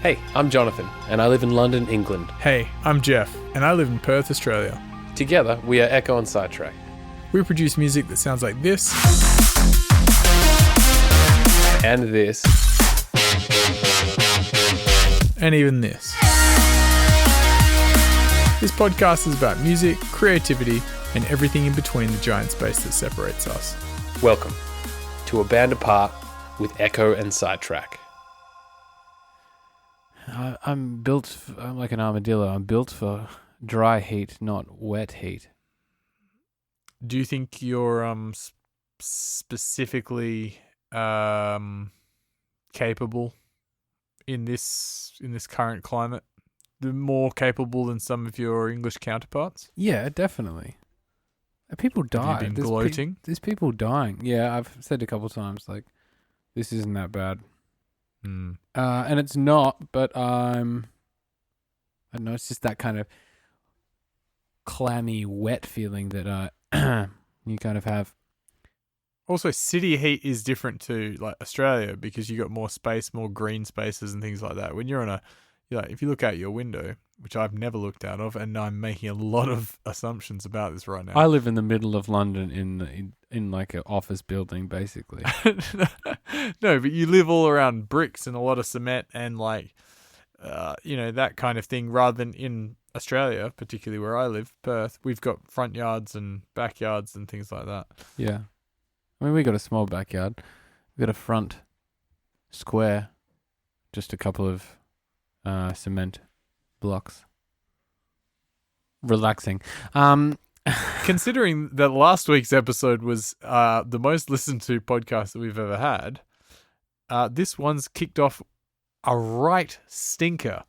Hey, I'm Jonathan, and I live in London, England. Hey, I'm Jeff, and I live in Perth, Australia. Together, we are Ekko and Sidetrack. We produce music that sounds like this. And this. And even this. This podcast is about music, creativity, and everything in between the giant space that separates us. Welcome to A Band Apart with Ekko and Sidetrack. I'm like an armadillo. I'm built for dry heat, not wet heat. Do you think you're specifically capable in this current climate? More capable than some of your English counterparts? Yeah, definitely. People die. Have you been gloating? There's people dying. Yeah, I've said a couple of times, like, this isn't that bad. And it's not, but I don't know, it's just that kind of clammy, wet feeling that you kind of have. Also, city heat is different to like Australia because you got more space, more green spaces and things like that. When you're if you look out your window, which I've never looked out of, and I'm making a lot of assumptions about this right now. I live in the middle of London in like an office building, basically. No, but you live all around bricks and a lot of cement and that kind of thing, rather than in Australia, particularly where I live, Perth, we've got front yards and backyards and things like that. Yeah. I mean, we got a small backyard. We got a front square, just a couple of cement blocks. Relaxing. Considering that last week's episode was the most listened to podcast that we've ever had, this one's kicked off a right stinker.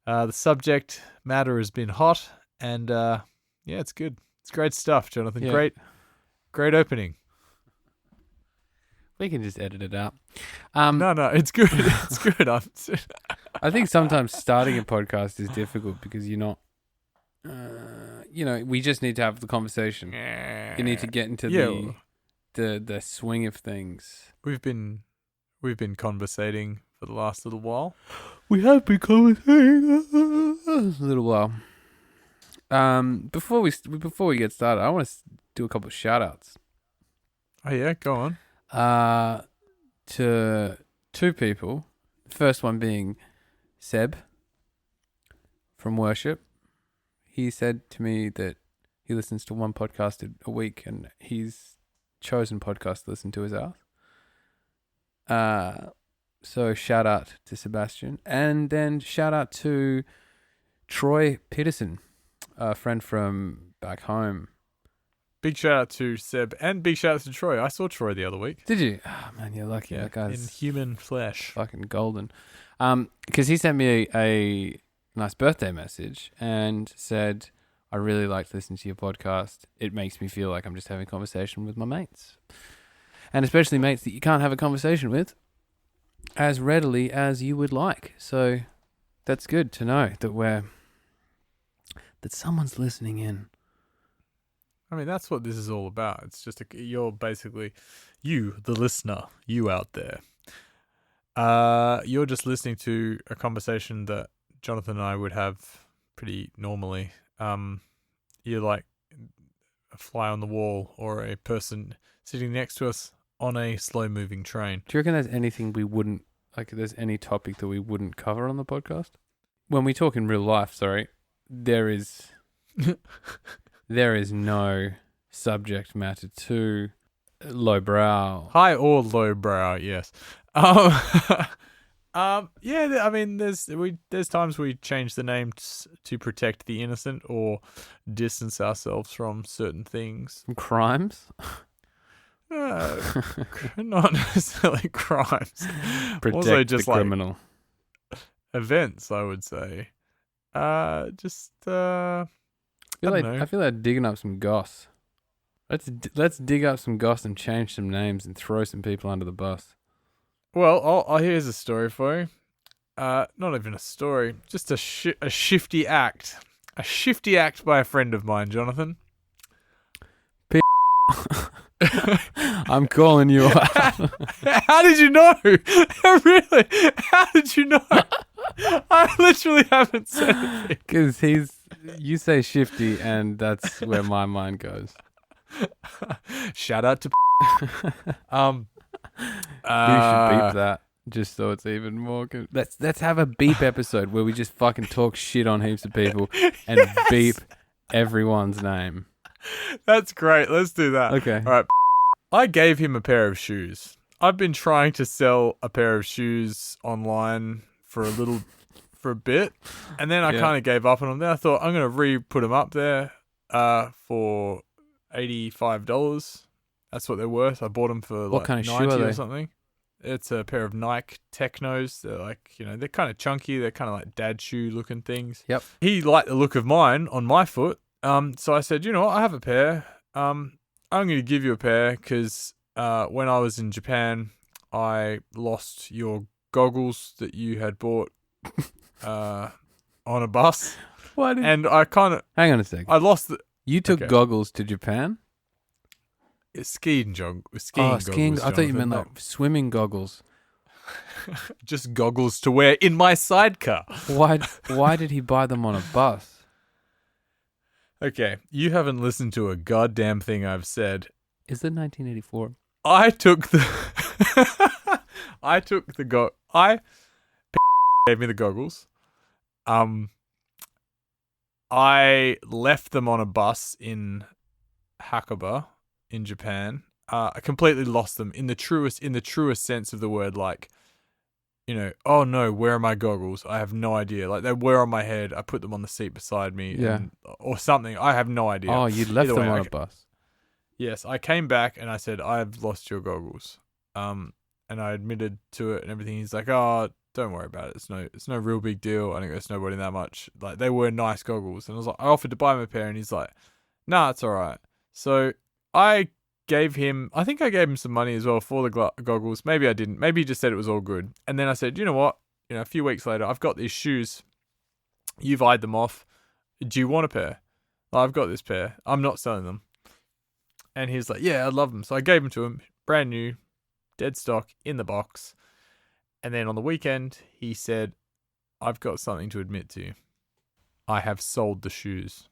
The subject matter has been hot, and it's good. It's great stuff, Jonathan. Yeah. Great opening. We can just edit it out. No, it's good. It's good. I think sometimes starting a podcast is difficult because you're not, we just need to have the conversation. You need to get into the swing of things. We've been conversating for the last little while. We have been conversating a little while. Before we get started, I want to do a couple of shout outs. Oh yeah, go on. To two people. The first one being Seb from Worship. He said to me that he listens to one podcast a week, and his chosen podcast to listen to is ours. So shout out to Sebastian, and then shout out to Troy Peterson, a friend from back home. Big shout out to Seb and big shout out to Troy. I saw Troy the other week. Did you? Oh man, you're lucky. Yeah, that guy's in human flesh. Fucking golden. Because he sent me a nice birthday message and said, I really like listening to your podcast. It makes me feel like I'm just having a conversation with my mates. And especially mates that you can't have a conversation with as readily as you would like. So that's good to know that someone's listening in. I mean, that's what this is all about. It's just you're basically you, the listener, you out there. You're just listening to a conversation that Jonathan and I would have pretty normally. You're like a fly on the wall or a person sitting next to us on a slow-moving train. Do you reckon there's anything there's any topic that we wouldn't cover on the podcast? When we talk in real life, there is no subject matter too lowbrow. High or lowbrow, yes. Yeah, I mean, there's times we change the name to protect the innocent or distance ourselves from certain things. Crimes? Not necessarily crimes. Protect also just the criminal. Events, I would say. I feel like digging up some goss. Let's dig up some goss and change some names and throw some people under the bus. Well, here's a story for you. Not even a story, just a shifty act. A shifty act by a friend of mine, Jonathan. I'm calling you out. How did you know? Really? How did you know? I literally haven't said anything. Because you say shifty, and that's where my mind goes. Shout out to We should beep that just so it's even more. Let's have a beep episode where we just fucking talk shit on heaps of people and beep everyone's name. That's great. Let's do that. Okay. All right. I gave him a pair of shoes. I've been trying to sell a pair of shoes online for a bit, and then I kind of gave up on them. Then I thought I'm going to put them up there for $85. That's what they're worth. I bought them for What like kind of 90 shoe are or they? something. It's a pair of Nike Technos. They're like, they're kind of chunky. They're kind of like dad shoe looking things. Yep. He liked the look of mine on my foot. So I said, you know what? I have a pair. I'm going to give you a pair because when I was in Japan, I lost your goggles that you had bought on a bus. What? And I kind of... Hang on a second. I lost the... You took Okay. goggles to Japan? Skiing goggles. Skiing. I thought you meant Jonathan. like swimming goggles. Just goggles to wear in my sidecar. Why did he buy them on a bus? Okay, you haven't listened to a goddamn thing I've said. Is it 1984? I gave me the goggles. I left them on a bus in Hakuba in Japan. I completely lost them in the truest sense of the word. Like, oh no, where are my goggles? I have no idea. Like, they were on my head. I put them on the seat beside me, or something. I have no idea. Oh, you left Either them way, on a bus. Yes, I came back and I said, I've lost your goggles. And I admitted to it and everything. He's like, oh, don't worry about it. It's no real big deal. I don't go snowboarding that much. Like, they were nice goggles. And I was like, I offered to buy him a pair and he's like, nah, it's all right. So I think I gave him some money as well for the goggles. Maybe I didn't. Maybe he just said it was all good. And then I said, you know what? A few weeks later, I've got these shoes. You've eyed them off. Do you want a pair? I've got this pair. I'm not selling them. And he's like, yeah, I love them. So I gave them to him, brand new, dead stock, in the box. And then on the weekend, he said, I've got something to admit to you. I have sold the shoes.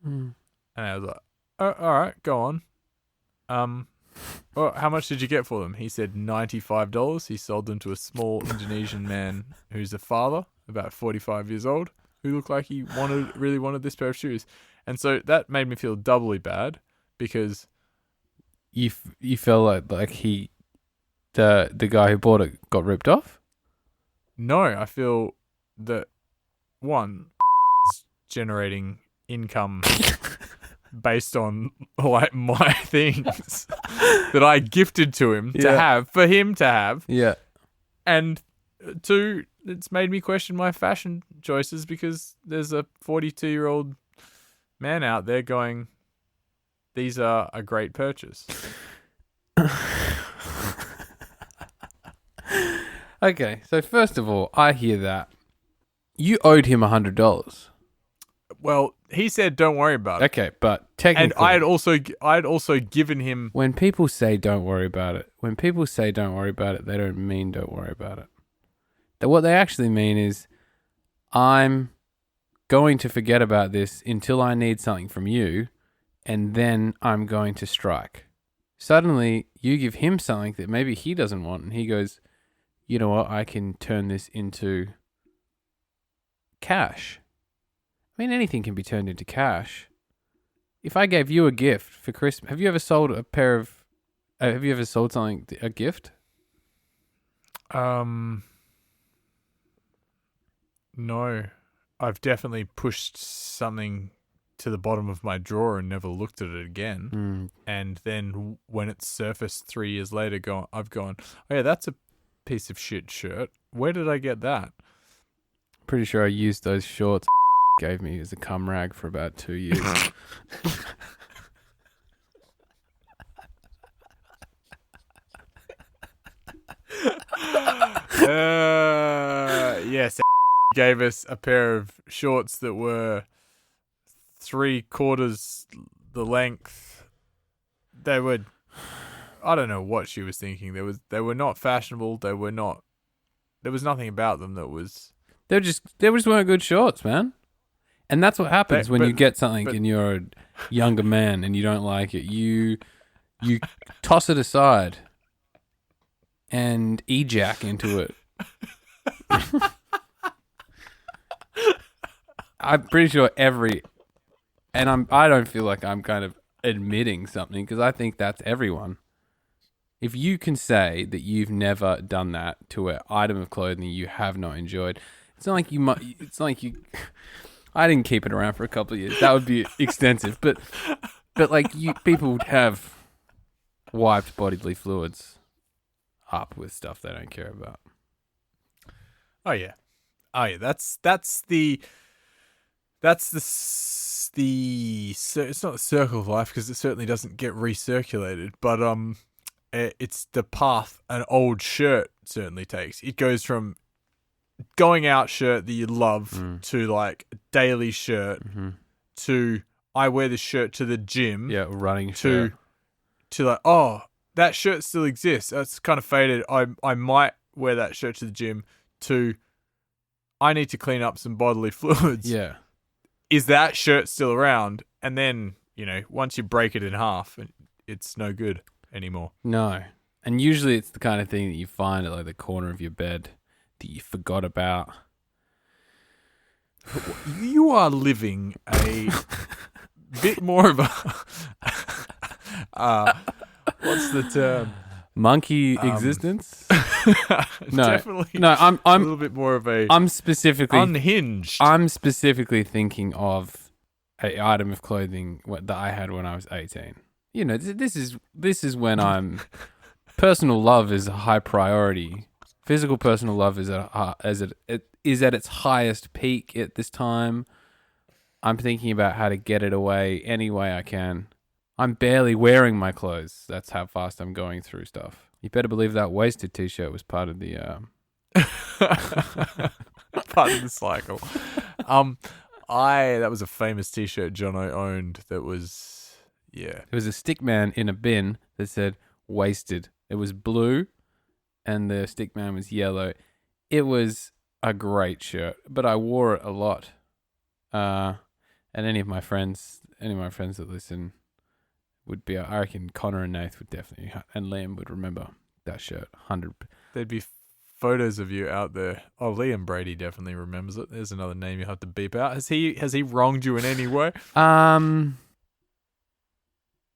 Hmm. And I was like, oh, all right, go on. Well, how much did you get for them? He said $95. He sold them to a small Indonesian man who's a father, about 45 years old, who looked like he really wanted this pair of shoes. And so that made me feel doubly bad because You felt like the guy who bought it got ripped off? no, I feel that one is generating income based on like my things that I gifted to him for him to have. Yeah. And two, it's made me question my fashion choices because there's a 42-year-old man out there going, these are a great purchase. Okay, so first of all, I hear that. You owed him $100. Well, he said, don't worry about it. Okay, but technically... And I had also given him... When people say don't worry about it, they don't mean don't worry about it. What they actually mean is, I'm going to forget about this until I need something from you, and then I'm going to strike. Suddenly, you give him something that maybe he doesn't want, and he goes, you know what, I can turn this into cash. I mean, anything can be turned into cash. If I gave you a gift for Christmas, have you ever sold something, a gift? No. I've definitely pushed something to the bottom of my drawer and never looked at it again. And then when it's surfaced 3 years later, I've gone, oh yeah, that's a piece of shit shirt. Where did I get that? Pretty sure I used those shorts gave me as a cum rag for about 2 years. Yes, gave us a pair of shorts that were 3/4 the length. They were, I don't know what she was thinking. They were not fashionable. They there was nothing about them that was. They just weren't good shorts, man. And that's what happens when you get something and you're a younger man and you don't like it. You toss it aside and ejack into it. I'm pretty sure I don't feel like I'm kind of admitting something because I think that's everyone. If you can say that you've never done that to an item of clothing you have not enjoyed, it's not like you might. It's not like you. I didn't keep it around for a couple of years. That would be extensive, but like people would have wiped bodily fluids up with stuff they don't care about. Oh yeah. That's the it's not the circle of life because it certainly doesn't get recirculated, but it's the path an old shirt certainly takes. It goes from going out shirt that you love to like daily shirt to I wear this shirt to the gym. Yeah, running shirt. To like, oh, that shirt still exists. That's kind of faded. I might wear that shirt to the gym to I need to clean up some bodily fluids. Yeah. Is that shirt still around? And then, once you break it in half, it's no good anymore. No. And usually it's the kind of thing that you find at like the corner of your bed that you forgot about. You are living a bit more of a what's the term? Monkey existence? No. Definitely. No, I'm a little bit more of a I'm specifically unhinged. I'm specifically thinking of an item of clothing that I had when I was 18. This is when I'm personal love is a high priority. Physical personal love is at its highest peak at this time. I'm thinking about how to get it away any way I can. I'm barely wearing my clothes. That's how fast I'm going through stuff. You better believe that wasted t-shirt was part of the part of the cycle. That was a famous t-shirt Jono owned that was It was a stick man in a bin that said wasted. It was blue and the stick man was yellow. It was a great shirt, but I wore it a lot. And any of my friends that listen would be, I reckon Connor and Nath would definitely, and Liam would remember that shirt. 100. There'd be photos of you out there. Oh, Liam Brady definitely remembers it. There's another name you have to beep out. Has he wronged you in any way?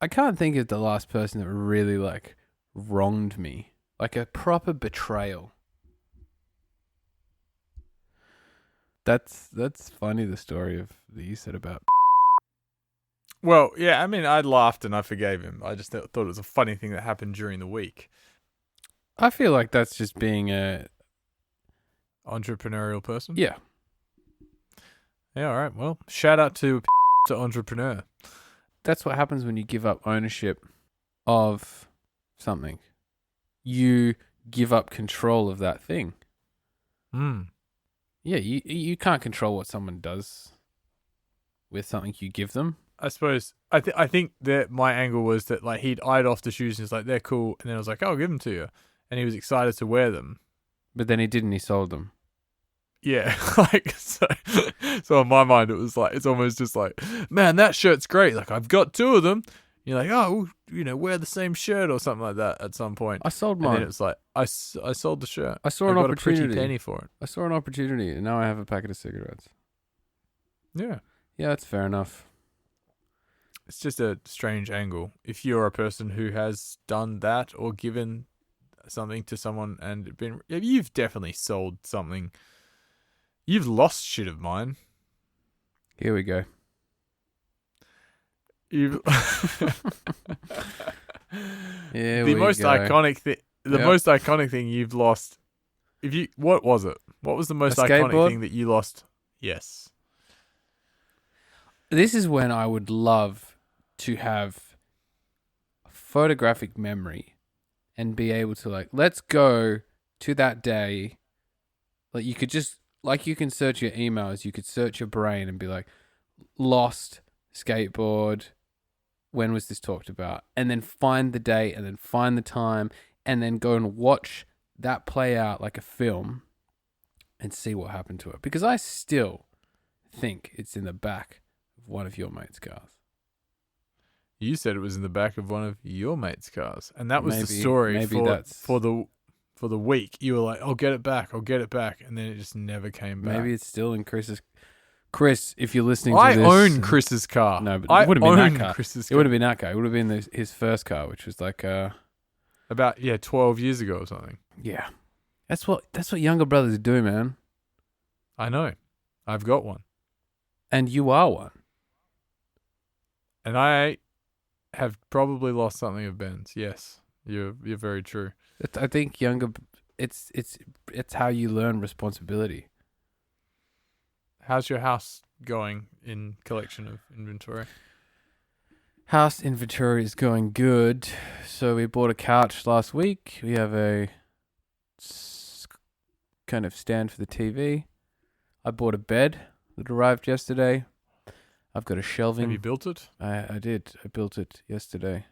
I can't think of the last person that really like wronged me, like a proper betrayal. That's funny. The story of that you said about. Well, yeah, I mean, I laughed and I forgave him. I just thought it was a funny thing that happened during the week. I feel like that's just being a entrepreneurial person. Yeah. Yeah. All right. Well, shout out to entrepreneur. That's what happens when you give up ownership of something. You give up control of that thing. Yeah, you can't control what someone does with something you give them. I suppose I think that my angle was that like he'd eyed off the shoes and he's like, they're cool, and then I was like, I'll give them to you, and he was excited to wear them. But then he didn't. He sold them. Yeah, like so in my mind it was like it's almost just like, man, that shirt's great. Like I've got two of them. You're like, oh, wear the same shirt or something like that at some point. I sold mine. And then it was like I sold the shirt. I saw an opportunity. A pretty penny for it. I saw an opportunity, and now I have a packet of cigarettes. Yeah. Yeah, that's fair enough. It's just a strange angle. If you're a person who has done that or given something to someone and you've definitely sold something. You've lost shit of mine. Here we go. The most iconic thing you've lost. What was it? What was the most iconic thing that you lost? Yes. This is when I would love to have a photographic memory and be able to like, let's go to that day. Like you could just, like you can search your emails, you could search your brain and be like, lost skateboard. When was this talked about? And then find the date and then find the time and then go and watch that play out like a film and see what happened to it. Because I still think it's in the back of one of your mates' cars. You said it was in the back of one of your mates' cars, and that was the Maybe- story maybe for the week. You were like, "I'll get it back," and then it just never came back. Maybe it's still in Chris's. Chris, if you're listening to I this, own Chris's car. No, but I it would have been own that car. Chris's It would have been that car. It would have been his first car, which was like about 12 years ago or something. yeah. That's what younger brothers do, man. I know. I've got one, And you are one. and I have probably lost something of Ben's. Yes, you're very true. I think younger. It's how you learn responsibility. How's your house going in collection of inventory? House inventory is going good. So we bought a couch last week. We have a kind of stand for the TV. I bought a bed that arrived yesterday. I've got a shelving. Have you built it? I did. I built it yesterday.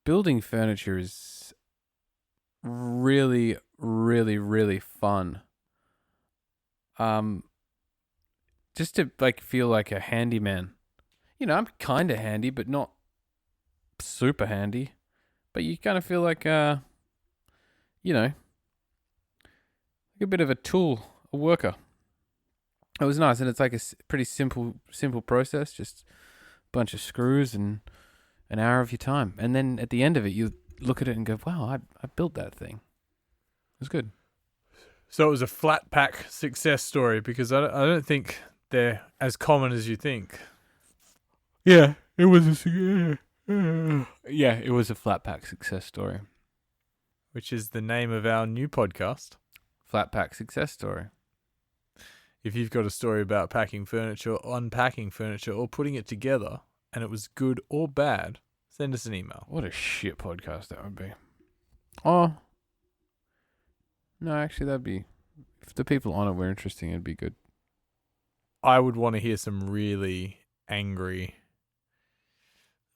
Building furniture is really, really, really fun. Just to like feel like a handyman. You know, I'm kind of handy, but not super handy. But you kind of feel like, you know, like a bit of a tool, a worker. It was nice, and it's like a pretty simple process. Just a bunch of screws and an hour of your time, and then at the end of it, you look at it and go, "Wow, I built that thing." It was good. So it was a flat pack success story, because I don't think they're as common as you think. Yeah, it was yeah, it was a flat pack success story. Which is the name of our new podcast. Flat pack success story. If you've got a story about packing furniture, unpacking furniture, or putting it together, and it was good or bad, send us an email. What a shit podcast that would be. Oh. No, actually, that'd be... If the people on it were interesting, it'd be good. I would want to hear some really angry...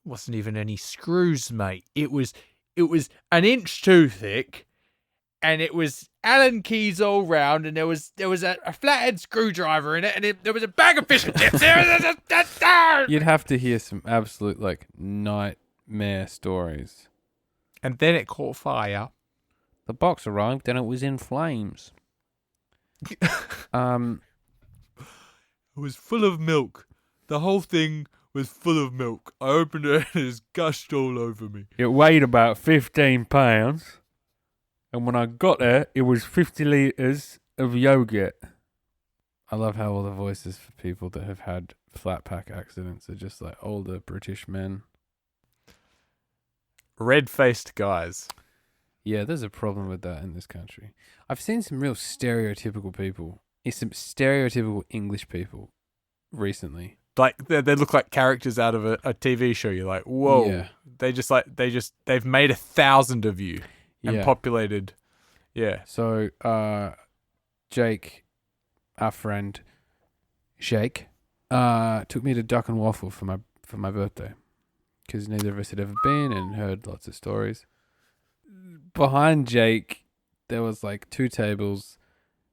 Wasn't even any screws, mate. It was an inch too thick, and it was Allen keys all round, and there was a flathead screwdriver in it, and there was a bag of fish and chips. You'd have to hear some absolute, like, nightmare stories. And then it caught fire. The box arrived, and it was in flames. It was full of milk. The whole thing was full of milk. I opened it and it just gushed all over me. It weighed about 15 pounds. And when I got there, it was 50 litres of yogurt. I love how all the voices for people that have had flat pack accidents are just like older British men. Red-faced guys. Yeah, there's a problem with that in this country. I've seen some real stereotypical people. Some stereotypical English people recently. Like they look like characters out of a TV show. You're like, whoa. Yeah. They've made 1,000 of you and populated. Yeah. So, Jake, our friend, Jake, took me to Duck and Waffle for my birthday, because neither of us had ever been and heard lots of stories. Behind Jake, there was like 2 tables,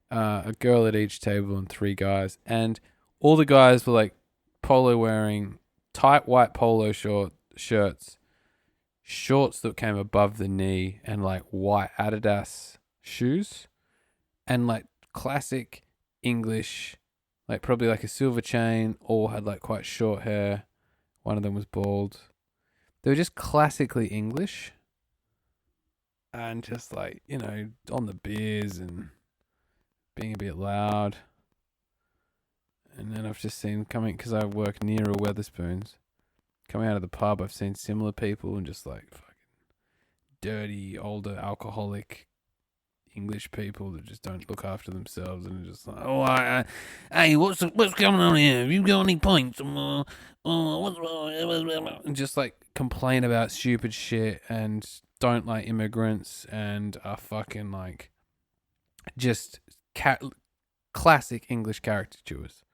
a girl at each table and 3 guys, and all the guys were like polo wearing, tight white polo shirts, shorts that came above the knee, and like white Adidas shoes, and like classic English, like probably like a silver chain, all had like quite short hair. One of them was bald. They were just classically English, and just like, you know, on the beers and being a bit loud. And then I've just seen coming, because I work near a Weatherspoons, coming out of the pub, I've seen similar people and just like fucking dirty, older, alcoholic English people that just don't look after themselves and are just like, oh, hey, what's going on here? Have you got any points? And just like complain about stupid shit and don't like immigrants and are fucking like just classic English caricatures.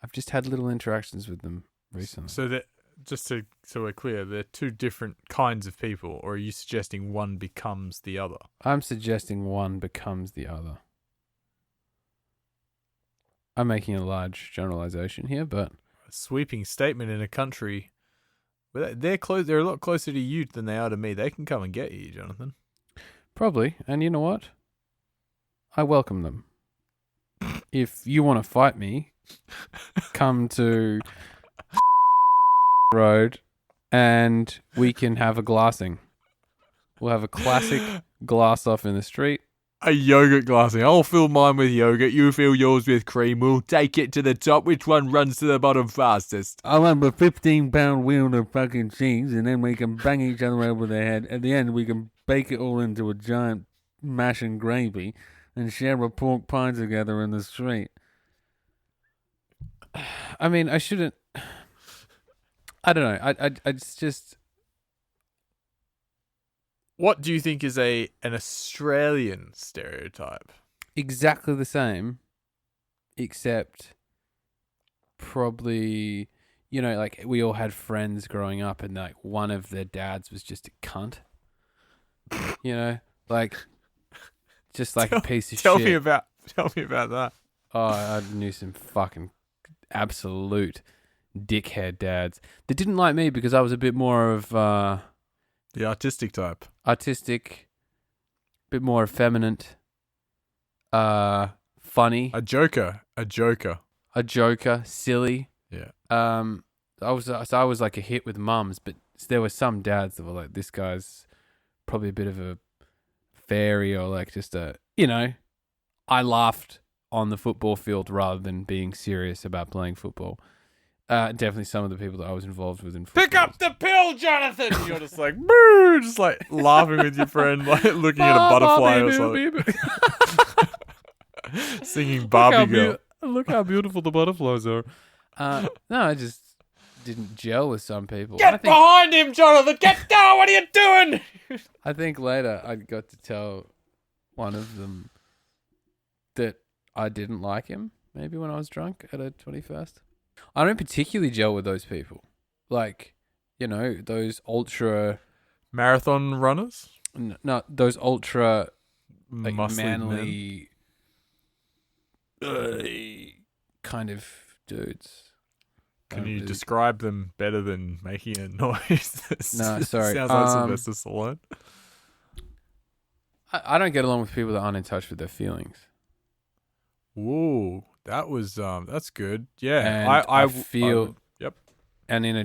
I've just had little interactions with them recently. So so we're clear, they're two different kinds of people, or are you suggesting one becomes the other? I'm suggesting one becomes the other. I'm making a large generalization here, but A sweeping statement in a country. They're close. They're a lot closer to you than they are to me. They can come and get you, Jonathan. probably. And you know what? I welcome them. If you want to fight me, come to road and we can have a glassing. We'll have a classic glass off in the street. A yogurt glassing. I'll fill mine with yogurt. You fill yours with cream. We'll take it to the top. Which one runs to the bottom fastest? I'll have a 15-pound wheel of fucking cheese, and then we can bang each other over the head. At the end, we can bake it all into a giant mash and gravy and share a pork pie together in the street. I mean, I shouldn't... I don't know. It's just... What do you think is an Australian stereotype? exactly the same, except probably, you know, like we all had friends growing up and like one of their dads was just a cunt. You know, like just like a piece of Tell shit. me about that. Oh, I knew some fucking absolute dickhead dads that didn't like me because I was a bit more of The artistic type. artistic, bit more effeminate, funny, A joker, a joker, silly. Yeah. I was like a hit with mums, but there were some dads that were like, this guy's probably a bit of a fairy or like just a, you know, I laughed on the football field rather than being serious about playing football. Definitely some of the people that I was involved with in football. Pick up the pill, Jonathan! And you're just like, boo! Just like laughing with your friend, like looking at a butterfly or something. Singing Barbie Girl. Look how beautiful the butterflies are. No, I just didn't gel with some people. Get behind him, Jonathan! Get down! What are you doing? I think later I got to tell one of them that I didn't like him, maybe when I was drunk at a 21st. I don't particularly gel with those people. Like, you know, those ultra... Marathon runners? No, those ultra like Muscly manly kind of dudes. Can you describe them better than making a noise? No, sorry. Sounds like Sylvester Stallone. I don't get along with people that aren't in touch with their feelings. Whoa, that's good. Yeah, And I feel, yep. and in a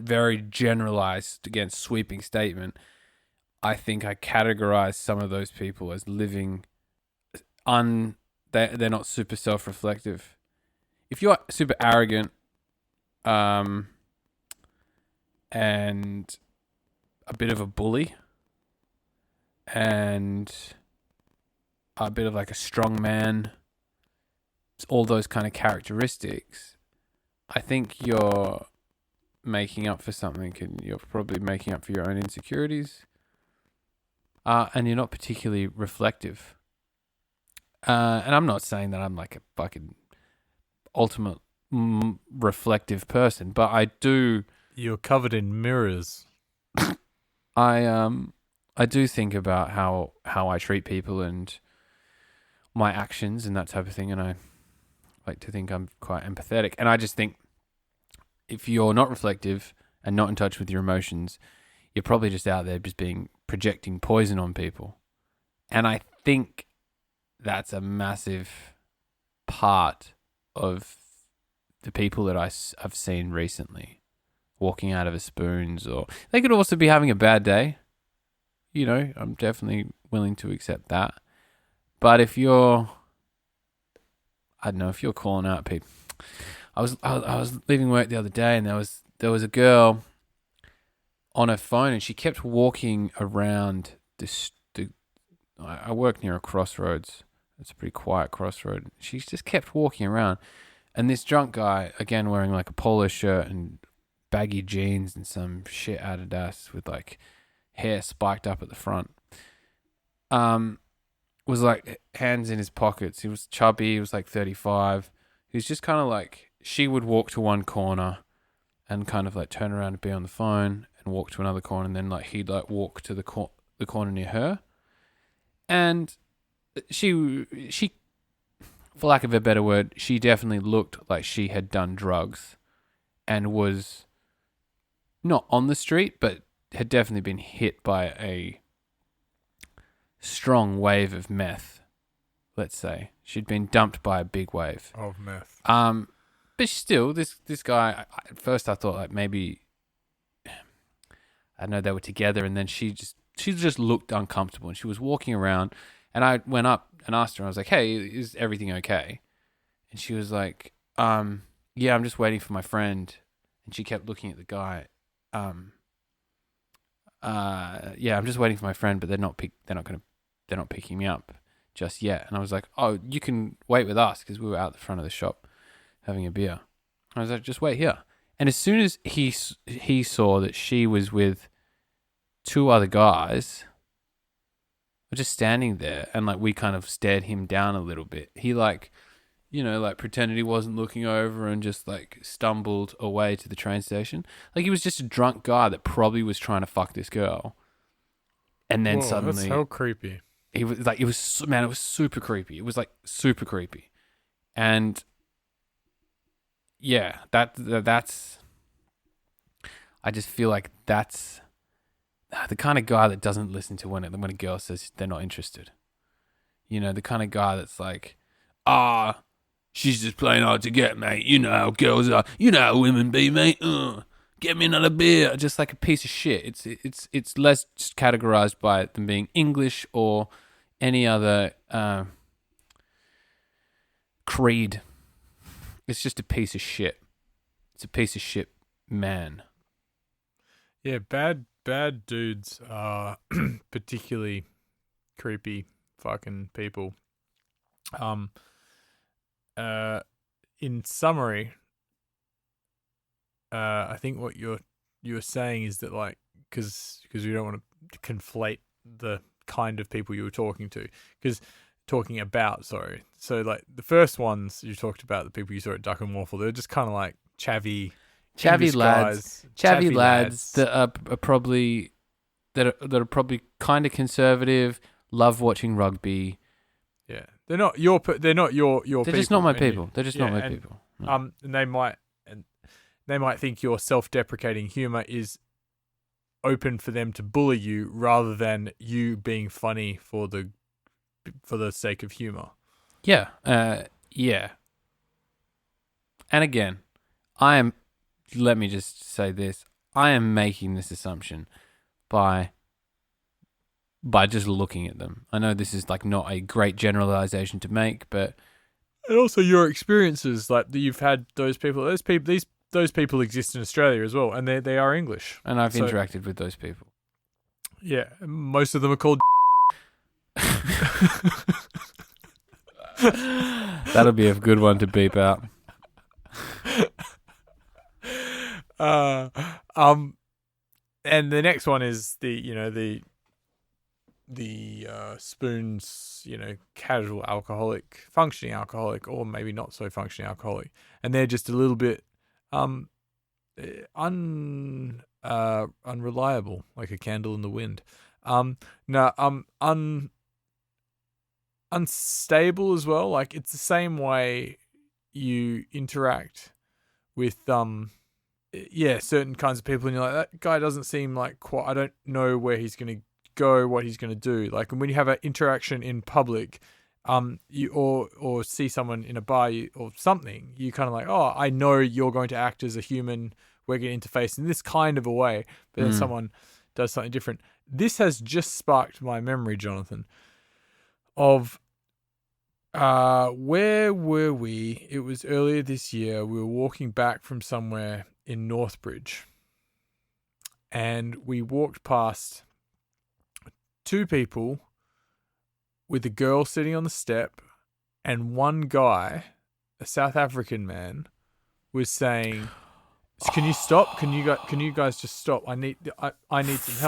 very generalized, again, sweeping statement, I think I categorize some of those people as living they're not super self-reflective. If you're super arrogant, and a bit of a bully, and a bit of like a strong man, all those kind of characteristics, I think you're making up for something, and you're probably making up for your own insecurities, and you're not particularly reflective. And I'm not saying that I'm like a fucking ultimate reflective person, but I do. You're covered in mirrors. I do think about how I treat people and my actions and that type of thing, and I like to think I'm quite empathetic. And I just think if you're not reflective and not in touch with your emotions, you're probably just out there just projecting poison on people. And I think that's a massive part of the people that I've seen recently walking out of a spoons, or they could also be having a bad day. You know, I'm definitely willing to accept that. But if you're, I don't know, if you're calling out people, I was leaving work the other day, and there was a girl on her phone, and she kept walking around I work near a crossroads. It's a pretty quiet crossroad. She just kept walking around, and this drunk guy, again wearing like a polo shirt and baggy jeans and some shit Adidas with like hair spiked up at the front, was like hands in his pockets. He was chubby. He was like 35. He was just kind of like, she would walk to one corner and kind of like turn around and be on the phone and walk to another corner, and then like he'd like walk to the corner near her, and she, for lack of a better word, she definitely looked like she had done drugs, and was not on the street, but had definitely been hit by a strong wave of meth. Let's say she'd been dumped by a big wave of meth. But still, this guy. At first, I thought like maybe, I know they were together, and then she just looked uncomfortable, and she was walking around, and I went up and asked her. I was like, "Hey, is everything okay?" And she was like, "Yeah, I'm just waiting for my friend." And she kept looking at the guy. Yeah, I'm just waiting for my friend, but they're not picking me up just yet. And I was like, "Oh, you can wait with us," because we were out the front of the shop having a beer. I was like, "Just wait here." And as soon as he saw that she was with two other guys, were just standing there, and like we kind of stared him down a little bit. He like, like pretended he wasn't looking over and just like stumbled away to the train station. Like he was just a drunk guy that probably was trying to fuck this girl. And then suddenly, that's so creepy. He was like, it was super creepy. It was like super creepy. And yeah, that's, I just feel like that's the kind of guy that doesn't listen to when a girl says they're not interested. The kind of guy that's like, she's just playing hard to get, mate. You know how girls are. You know how women be, mate. Get me another beer. Just like a piece of shit. It's less categorized by them being English or any other creed. It's just a piece of shit. It's a piece of shit man. Yeah, bad dudes are particularly creepy fucking people. In summary, I think what you're saying is that like, because we don't want to conflate the kind of people you were talking about. Sorry. So like the first ones you talked about, the people you saw at Duck and Waffle, they're just kind of like chavvy lads that are probably kind of conservative, love watching rugby. Yeah, they're not your people. They're just not my people. They're just not my people. No. And they might think your self-deprecating humor is open for them to bully you rather than you being funny for the sake of humor. Yeah. Yeah. And again, let me just say this. I am making this assumption by just looking at them. I know this is like not a great generalization to make, but and also your experiences, like that you've had those people exist in Australia as well, and they are English. And I've interacted with those people. Yeah, most of them are called. That'll be a good one to beep out. And the next one is the Spoons, casual alcoholic, functioning alcoholic, or maybe not so functioning alcoholic, and they're just a little bit unreliable, like a candle in the wind. Unstable as well. Like it's the same way you interact with certain kinds of people, and you're like, that guy doesn't seem like quite. I don't know where he's going to go, what he's going to do. Like when you have an interaction in public, you or see someone in a bar or something, you kind of like, oh, I know you're going to act as a human. We're going to interface in this kind of a way, but then someone does something different. This has just sparked my memory, Jonathan, of where were we? It was earlier this year. We were walking back from somewhere in Northbridge, and we walked past two people with a girl sitting on the step, and one guy, a South African man, was saying, "Can you stop? Can you guys just stop? I need some help."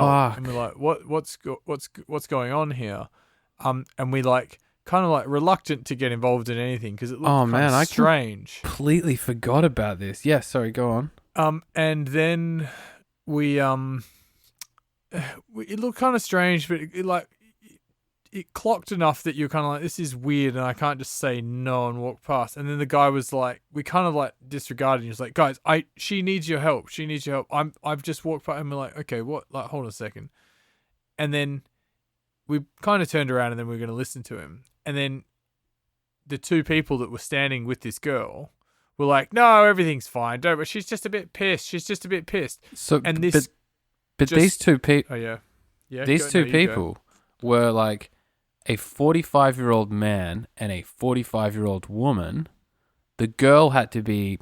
Fuck. And we're like, "What's going on here?" And we like kind of like reluctant to get involved in anything because it looked kind of strange. I completely forgot about this. Yeah, sorry, go on. And then we it looked kind of strange, but it clocked enough that you're kind of like, this is weird, and I can't just say no and walk past. And then the guy was like, we kind of like disregarded. He was like, guys, she needs your help. She needs your help. I've just walked past, and we're like, okay, what? Like, hold on a second. And then we kind of turned around, and then we were going to listen to him. And then the two people that were standing with this girl were like, no, everything's fine. Don't, but she's just a bit pissed. She's just a bit pissed. So, and this, but these two people, oh yeah, these two people were like a 45-year-old man and a 45-year-old woman. The girl had to be,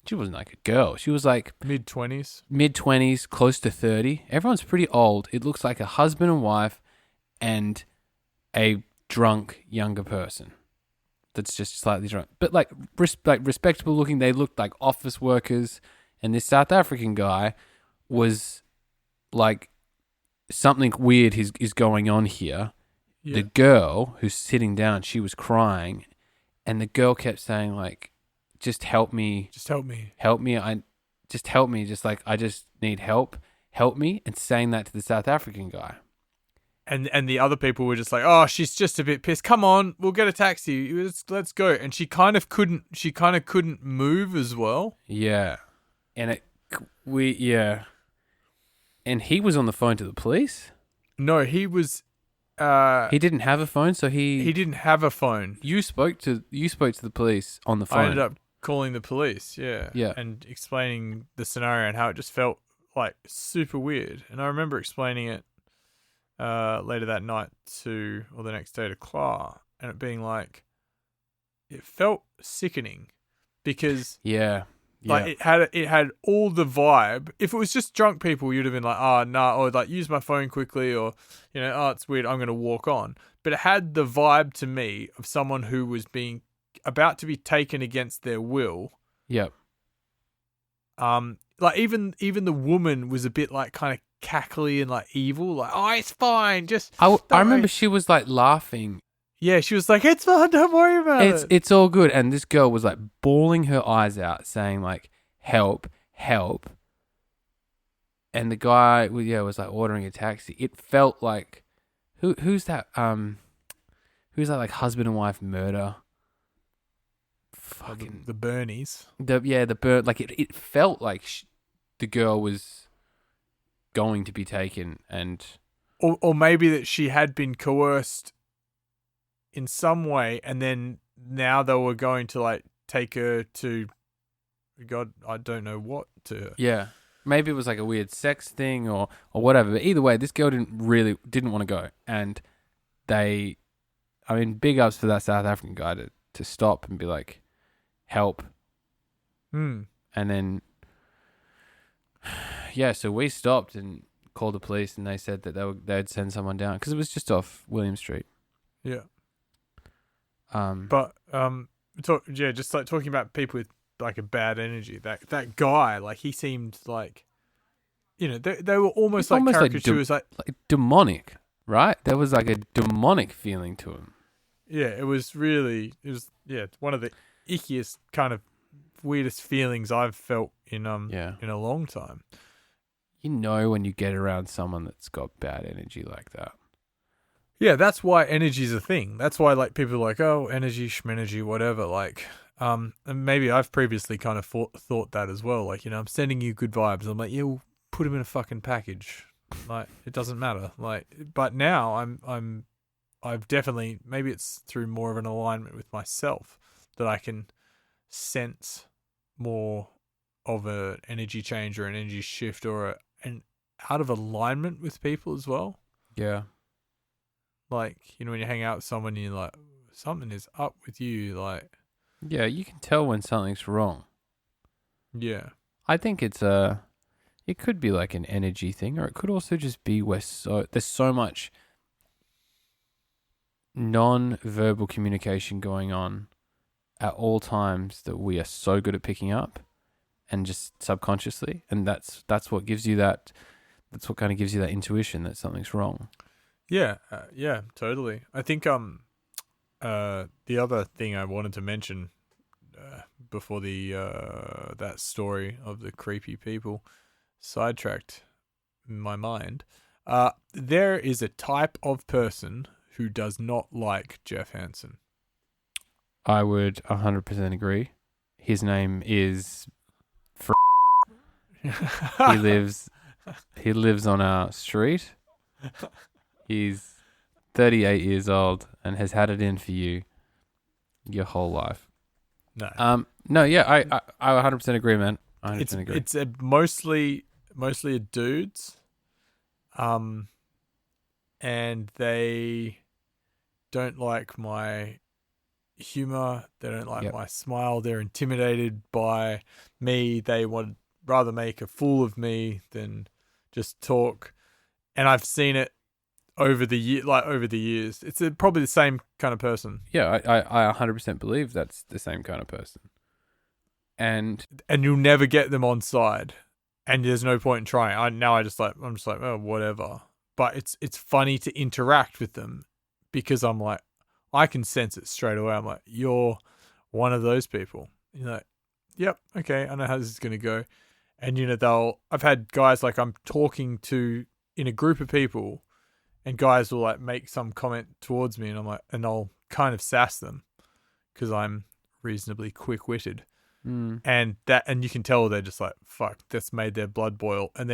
she wasn't like a girl. She was like mid-20s, close to 30. Everyone's pretty old. It looks like a husband and wife and a drunk younger person that's just slightly drunk. But like respectable looking. They looked like office workers. And this South African guy was like, something weird is going on here. Yeah. The girl who's sitting down, she was crying, and the girl kept saying like, just help me. Just help me. Help me. Just help me. Just like, I just need help. Help me. And saying that to the South African guy. And the other people were just like, oh, she's just a bit pissed. Come on, we'll get a taxi. Let's go. And she kind of couldn't move as well. Yeah. And and he was on the phone to the police? No, he was. He didn't have a phone, so he didn't have a phone. You spoke to the police on the phone. I ended up calling the police, yeah, yeah, and explaining the scenario and how it just felt like super weird. And I remember explaining it later that night or the next day to Clara, and it being like, it felt sickening because like it had all the vibe. If it was just drunk people, you'd have been like, oh, nah, or like use my phone quickly, or, you know, oh, it's weird, I'm going to walk on. But it had the vibe to me of someone who was being about to be taken against their will. Yep. Like even the woman was a bit like kind of cackly and like evil, like, oh, it's fine, just. I remember she was like laughing. Yeah, she was like, it's fine, don't worry about it. It's all good. And this girl was like bawling her eyes out, saying like, help, help. And the guy, was like ordering a taxi. It felt like, who's that like husband and wife murder? Fucking the Bernies. Like it felt like the girl was going to be taken, and or maybe that she had been coerced in some way, and then now they were going to like take her to, God, I don't know what to. Yeah, maybe it was like a weird sex thing or whatever. But either way, this girl didn't want to go, and big ups for that South African guy to stop and be like, help. And then, so we stopped and called the police, and they said that they'd send someone down because it was just off William Street. Yeah. Just like talking about people with like a bad energy. That guy, like, he seemed like, you know, they were almost like caricatures, like demonic, right? There was like a demonic feeling to him. Yeah, it was one of the ickiest kind of weirdest feelings I've felt in a long time. You know when you get around someone that's got bad energy like that. Yeah, that's why energy is a thing. That's why like people are like, oh, energy, schmenergy, whatever. Like, and maybe I've previously kind of thought that as well. Like, you know, I'm sending you good vibes. I'm like, yeah, we'll put them in a fucking package. Like, it doesn't matter. Like, but now I've definitely, maybe it's through more of an alignment with myself that I can sense more of an energy change or an energy shift or an out of alignment with people as well. Yeah. Like, you know, when you hang out with someone and you're like, something is up with you, like... Yeah, you can tell when something's wrong. Yeah. I think it could be like an energy thing, or it could also just be there's so much non-verbal communication going on at all times that we are so good at picking up, and just subconsciously, and that's what gives you that. That's what kind of gives you that intuition that something's wrong. Yeah, totally. I think the other thing I wanted to mention before the that story of the creepy people sidetracked my mind. There is a type of person who does not like Jeff Hansen. I would 100% agree. His name is he lives on our street. He's 38 years old and has had it in for you your whole life. No. No, yeah, I 100% agree, man. I 100% agree. It's mostly a dudes. And they don't like my humor. They don't like my smile. They're intimidated by me. They would rather make a fool of me than just talk. And I've seen it over the years. It's probably the same kind of person. Yeah, I 100% believe that's the same kind of person. And you'll never get them on side. And there's no point in trying. I'm just like, oh, whatever. But it's funny to interact with them because I'm like, I can sense it straight away. I'm like, you're one of those people. You're like, yep, okay, I know how this is going to go. And, I've had guys like I'm talking to in a group of people and guys will like make some comment towards me and I'm like, and I'll kind of sass them because I'm reasonably quick-witted. And you can tell they're just like, fuck, that's made their blood boil. And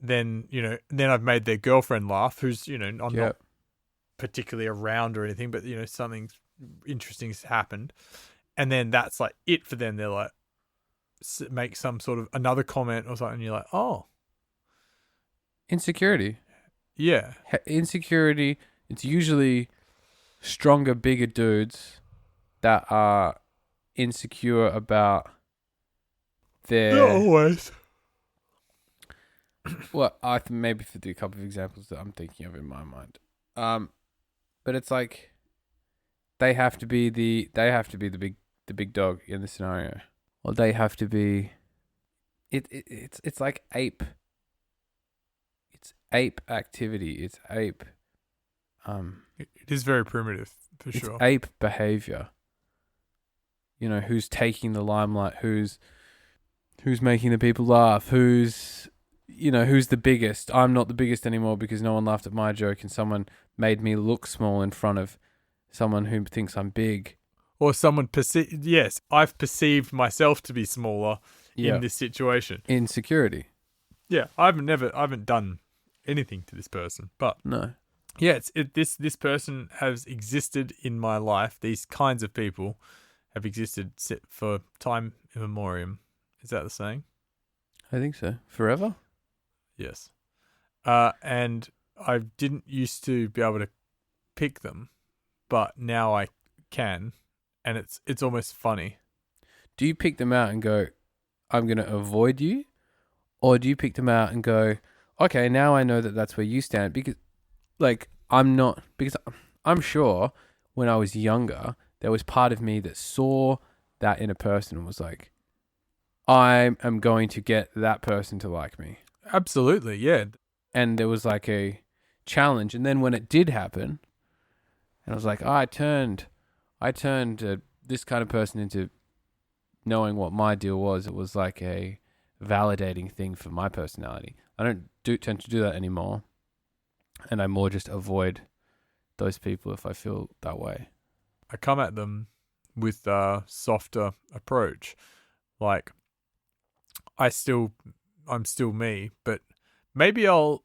then I've made their girlfriend laugh, who's, I'm not particularly around or anything, but, something interesting's happened. And then that's like it for them. They're like, make some sort of another comment or something. And you're like, oh. Insecurity. Yeah. Insecurity. It's usually stronger, bigger dudes that are insecure about their... Not always. Well, I maybe for a couple of examples that I'm thinking of in my mind. But it's like they have to be the big dog in the scenario. Or they have to be it's like ape. It's ape activity. It's ape it is very primitive for sure. It's ape behavior. Who's taking the limelight, who's making the people laugh, who's the biggest. I'm not the biggest anymore because no one laughed at my joke and someone made me look small in front of someone who thinks I'm big. Or someone yes, I've perceived myself to be smaller in this situation. Insecurity. Yeah, I haven't done anything to this person, but no. Yeah, this person has existed in my life. These kinds of people have existed for time immemorial. Is that the saying? I think so. Forever? Yes. And I didn't used to be able to pick them, but now I can, and it's almost funny. Do you pick them out and go, I'm going to avoid you? Or do you pick them out and go, okay, now I know that that's where you stand? Because, I'm sure when I was younger, there was part of me that saw that in a person and was like, I am going to get that person to like me. Absolutely, yeah. And there was like a challenge. And then when it did happen, and I was like, I turned this kind of person into knowing what my deal was. It was like a validating thing for my personality. I don't tend to do that anymore. And I more just avoid those people if I feel that way. I come at them with a softer approach. Like, I'm still me, but maybe I'll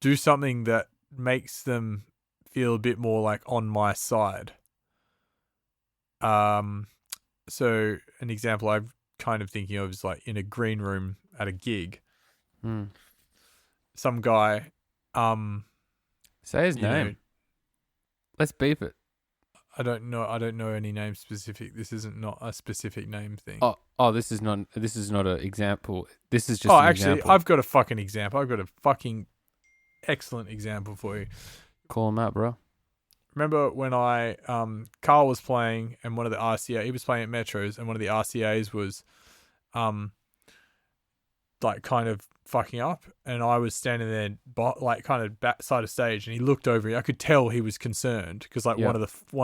do something that makes them feel a bit more like on my side. So an example I'm kind of thinking of is like in a green room at a gig. Some guy, say his name. Let's beep it. I don't know any name specific. This isn't not a specific name thing. Oh, this is not an example. This is just an example. I've got a fucking example. I've got a fucking excellent example for you. Call him out, bro. Remember when Carl was playing and one of the RCA, he was playing at Metros and one of the RCAs was like kind of fucking up, and I was standing there like kind of back side of stage, and he looked over. I could tell he was concerned because like one of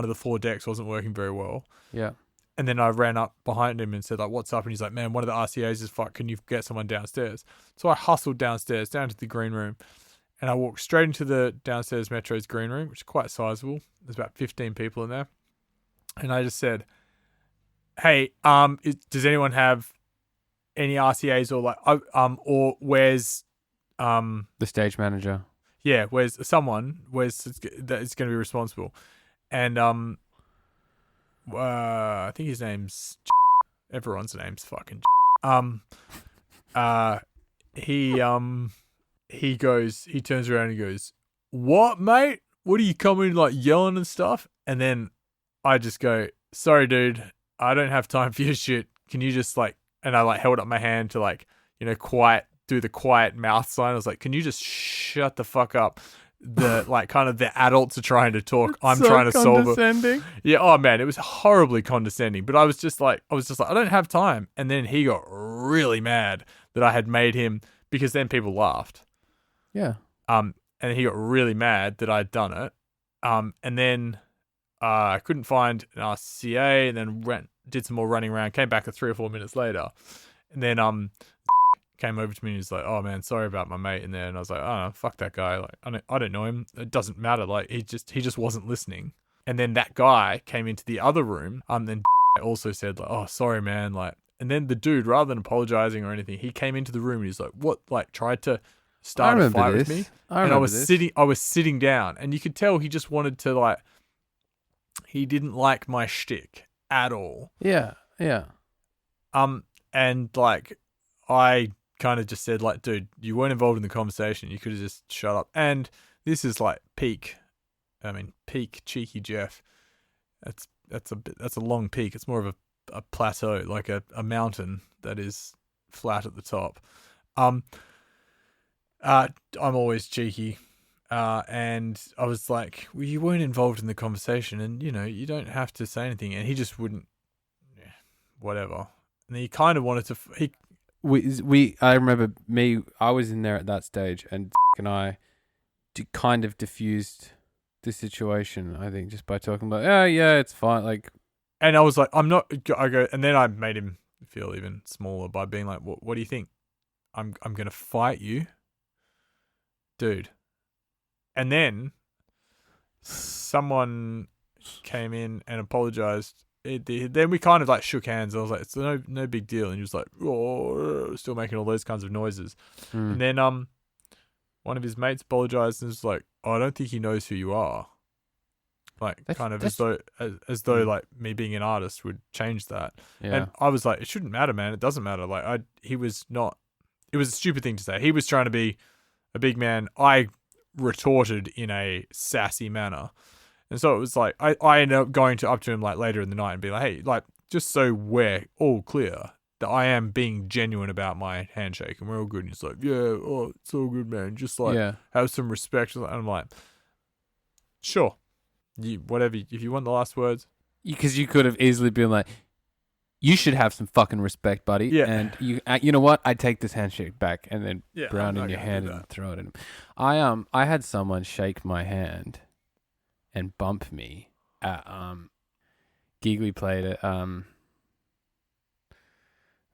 the floor decks wasn't working very well. Yeah. And then I ran up behind him and said, like, what's up? And he's like, man, one of the RCAs is fucked. Can you get someone downstairs? So I hustled downstairs, down to the green room. And I walked straight into the downstairs Metro's green room, which is quite sizable. There's about 15 people in there. And I just said, hey, does anyone have any RCAs or where's The stage manager. yeah, where's someone that is going to be responsible? And I think his name's everyone's name's fucking he turns around and he goes, what, mate? What are you coming like yelling and stuff? And then I just go, sorry, dude, I don't have time for your shit. Can you just like, and I like held up my hand to like, do the quiet mouth sign. I was like, can you just shut the fuck up? The like kind of the adults are trying to talk. I'm So trying to solve it. condescending. Yeah, oh man, it was horribly condescending. But I was just like, I don't have time. And then he got really mad that I had made him, because then people laughed. Yeah. And he got really mad that I'd done it. And then I couldn't find an RCA, and then did some more running around, came back 3 or 4 minutes later. And then came over to me and he's like, oh man, sorry about my mate in there. And I was like, oh, fuck that guy. Like, I don't know him. It doesn't matter. Like, he just wasn't listening. And then that guy came into the other room. Then also said like, oh, sorry, man. Like, and then the dude, rather than apologizing or anything, he came into the room and he's like, what? Like, tried to start a fight with me. I was sitting down, and you could tell he just wanted to like, he didn't like my shtick at all. Yeah. Yeah. And like, I kind of just said like, dude, you weren't involved in the conversation. You could have just shut up. And this is like peak cheeky Jeff. That's a long peak. It's more of a plateau, like a mountain that is flat at the top. I'm always cheeky. And I was like, well, you weren't involved in the conversation, and you don't have to say anything. And he just wouldn't, whatever. And he kind of wanted to, I remember I was in there at that stage, and I kind of diffused the situation, I think, just by talking about, oh yeah, it's fine. Like, and I was like, I'm not, I go, and then I made him feel even smaller by being like, what do you think? I'm going to fight you, dude. And then someone came in and apologized. Then we kind of like shook hands. I was like, it's no big deal. And he was like, oh, still making all those kinds of noises. And then one of his mates apologized and was like, oh, I don't think he knows who you are. Like, as though like me being an artist would change that. Yeah. And I was like, it shouldn't matter, man. It doesn't matter. Like, it was a stupid thing to say. He was trying to be a big man. I retorted in a sassy manner. And so it was like, I ended up going up to him like later in the night and be like, hey, like, just so we're all clear that I am being genuine about my handshake and we're all good. And he's like, yeah, oh, it's all good, man. Just like, have some respect. And I'm like, sure. Whatever. If you want the last words. Because you could have easily been like, you should have some fucking respect, buddy. Yeah. And you know what? I take this handshake back, and then brown in your hand and throw it in him. I had someone shake my hand and bump me at gig we played at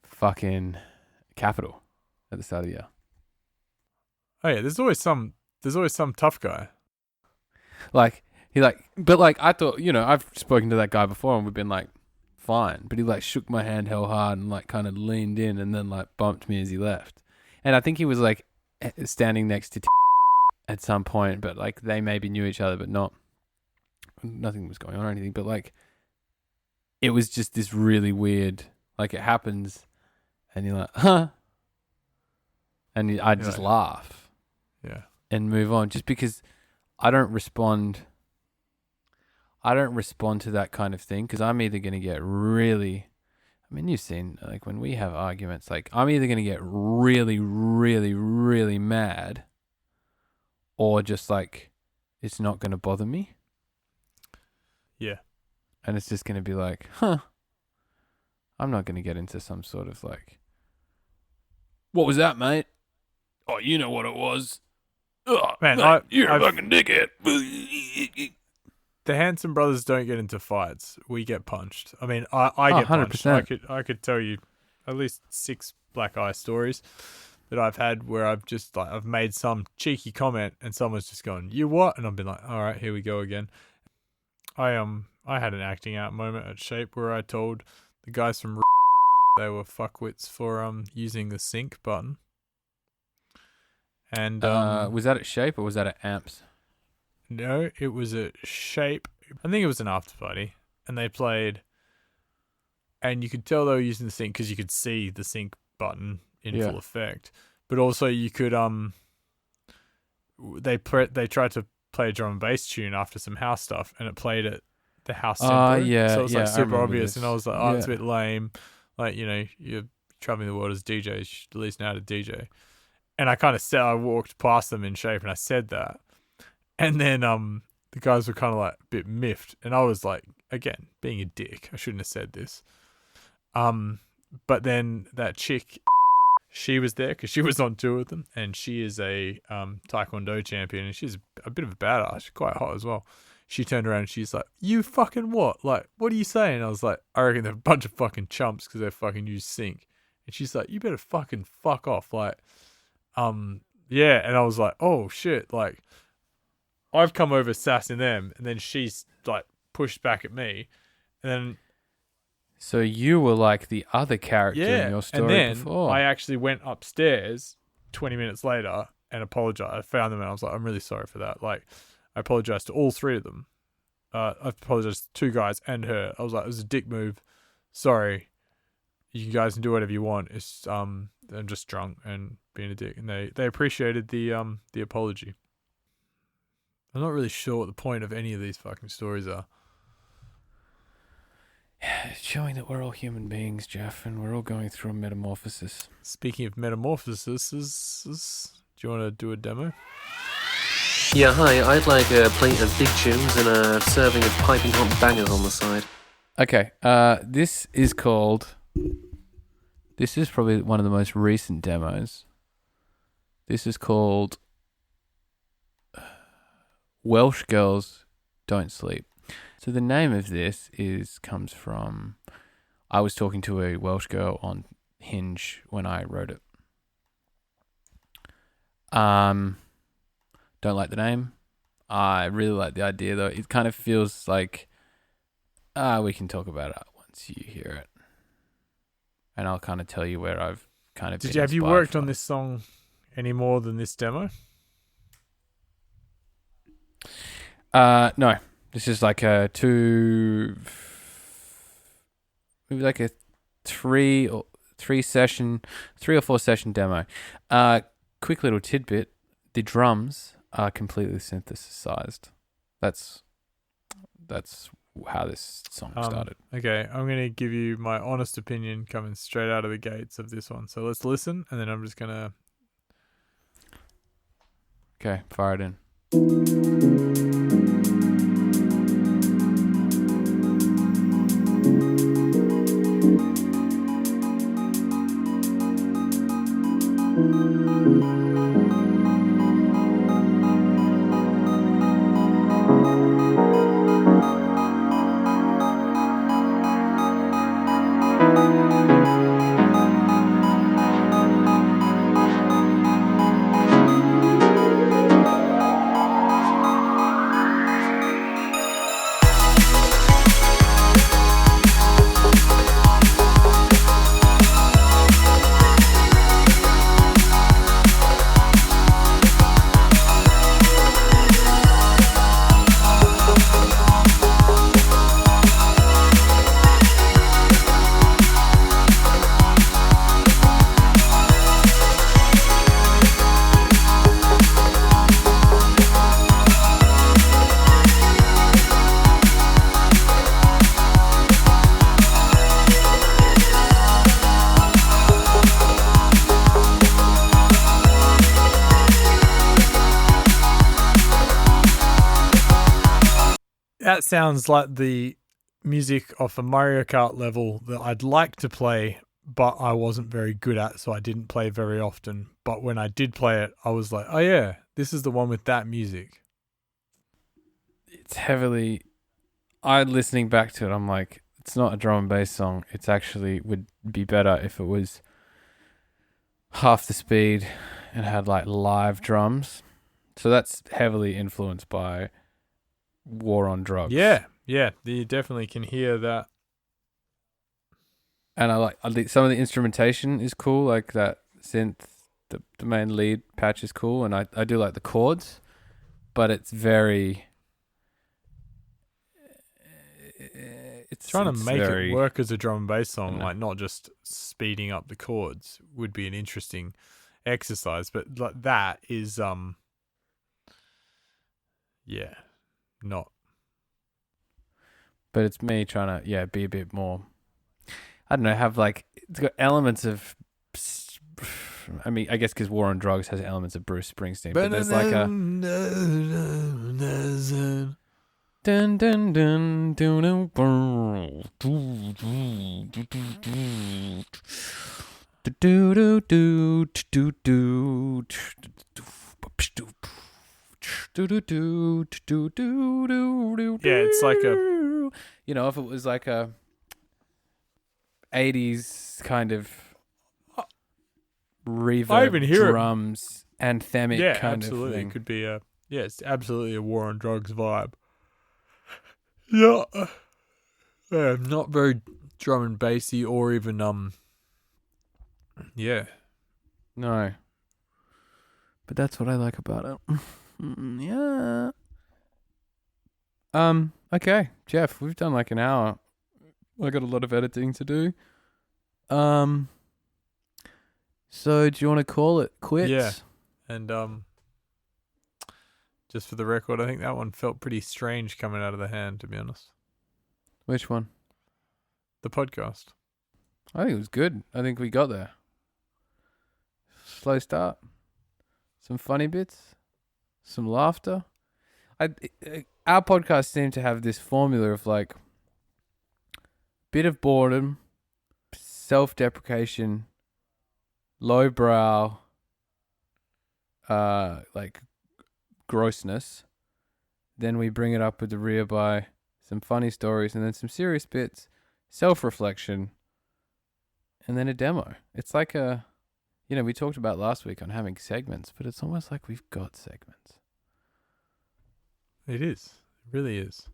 fucking Capital at the start of the year. Oh yeah, there's always some tough guy. But I thought, I've spoken to that guy before and we've been like fine, but he like shook my hand hell hard and like kind of leaned in and then like bumped me as he left. And I think he was like standing next to at some point, but like they maybe knew each other, but nothing was going on or anything. But like, it was just this really weird, like it happens and you're like, huh? And I just laugh. Yeah. And move on, just because I don't respond to that kind of thing, because I'm either going to get really, I mean, you've seen, like, when we have arguments, like, I'm either going to get really, really, really mad, or just, like, it's not going to bother me. Yeah. And it's just going to be like, huh, I'm not going to get into some sort of, like, what was that, mate? Oh, you know what it was. Oh, man, you're a fucking dickhead. the Hanson brothers don't get into fights. We get punched. I mean, I get punched. 100%. I could tell you at least 6 black eye stories that I've had where I've just like I've made some cheeky comment and someone's just gone, "You what?" And I've been like, "All right, here we go again." I had an acting out moment at Shape where I told the guys from they were fuckwits for using the sync button. And was that at Shape or was that at Amps? no, it was a Shape. I think it was an after party, and they played, and you could tell they were using the sync because you could see the sync button in full effect. But also you could they tried to play a drum and bass tune after some house stuff, and it played at the house tempo. Yeah, so it was like I super remember obvious, this. and I was like, it's a bit lame. Like, you know, you're traveling the world as DJs, you should at least know how to DJ. And I kind of said, I walked past them in Shape, and I said that. And then the guys were kind of like a bit miffed, and I was like, again, being a dick, I shouldn't have said this. But then that chick, she was there because she was on tour with them, and she is a Taekwondo champion, and she's a bit of a badass. She's quite hot as well. She turned around and she's like, "You fucking what? Like, what are you saying?" I was like, "I reckon they're a bunch of fucking chumps because they fucking use sync." And she's like, "You better fucking fuck off." Like, yeah. And I was like, "Oh shit!" Like, I've come over sassing them, and then she's like pushed back at me, and then. So you were like the other character in your story and then before. I actually went upstairs 20 minutes later and apologized. I found them and I was like, "I'm really sorry for that." Like, I apologized to all 3 of them. I apologized to 2 guys and her. I was like, "It was a dick move. Sorry. You guys can do whatever you want. It's I'm just drunk and being a dick." And they appreciated the apology. I'm not really sure what the point of any of these fucking stories are. It's showing that we're all human beings, Jeff, and we're all going through a metamorphosis. Speaking of metamorphosis, do you want to do a demo? Yeah, hi, I'd like a plate of big tunes and a serving of piping hot bangers on the side. Okay, this is probably one of the most recent demos. This is called Welsh Girls Don't Sleep. So the name of this comes from, I was talking to a Welsh girl on Hinge when I wrote it. Don't like the name. I really like the idea though. It kind of feels like we can talk about it once you hear it. And I'll kind of tell you where I've kind of Have you worked on this song any more than this demo? No. This is like a 3 or 4 session demo. Quick little tidbit: the drums are completely synthesized. That's how this song started. Okay, I'm going to give you my honest opinion coming straight out of the gates of this one. So let's listen, and then I'm just going to... Okay, fire it in. That sounds like the music of a Mario Kart level that I'd like to play, but I wasn't very good at, so I didn't play very often. But when I did play it, I was like, oh yeah, this is the one with that music. It's heavily listening back to it, I'm like, it's not a drum and bass song. It's actually would be better if it was half the speed and had like live drums. So that's heavily influenced by War on Drugs. Yeah, you definitely can hear that. And I think some of the instrumentation is cool, like that synth, the main lead patch is cool, and I do like the chords, but it's very... It's trying to make very, it work as a drum and bass song, No. like not just speeding up the chords, would be an interesting exercise. But like that is, not. But it's me trying to, be a bit more... I don't know, have like... It's got elements of... I mean, I guess because War on Drugs has elements of Bruce Springsteen, but there's like a... Dun dun dun dun dun dun do do do do do do Yeah, it's like a... You know, if it was like a 80s kind of reverb drums, anthemic kind absolutely. of thing. It could be a... Yeah, it's absolutely a War on Drugs vibe. Yeah. Not very drum and bassy or even, yeah. No. But that's what I like about it. Yeah. Okay, Jeff, we've done like an hour. I got a lot of editing to do. So do you want to call it quits? Yeah. And, just for the record, I think that one felt pretty strange coming out of the hand, to be honest. Which one? The podcast. I think it was good. I think we got there. Slow start. Some funny bits. Some laughter. Our podcast seemed to have this formula of like bit of boredom, self-deprecation, lowbrow, like grossness. Then we bring it up with the rear by some funny stories and then some serious bits, self-reflection, and then a demo. It's like we talked about last week on having segments, but it's almost like we've got segments. It is. It really is.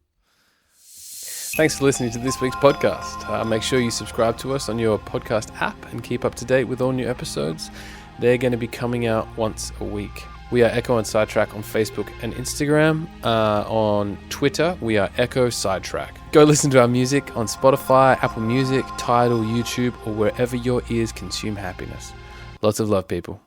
Thanks for listening to this week's podcast. Make sure you subscribe to us on your podcast app and keep up to date with all new episodes. They're going to be coming out once a week. We are Ekko and Sidetrack on Facebook and Instagram. On Twitter, we are Ekko Sidetrack. Go listen to our music on Spotify, Apple Music, Tidal, YouTube, or wherever your ears consume happiness. Lots of love, people.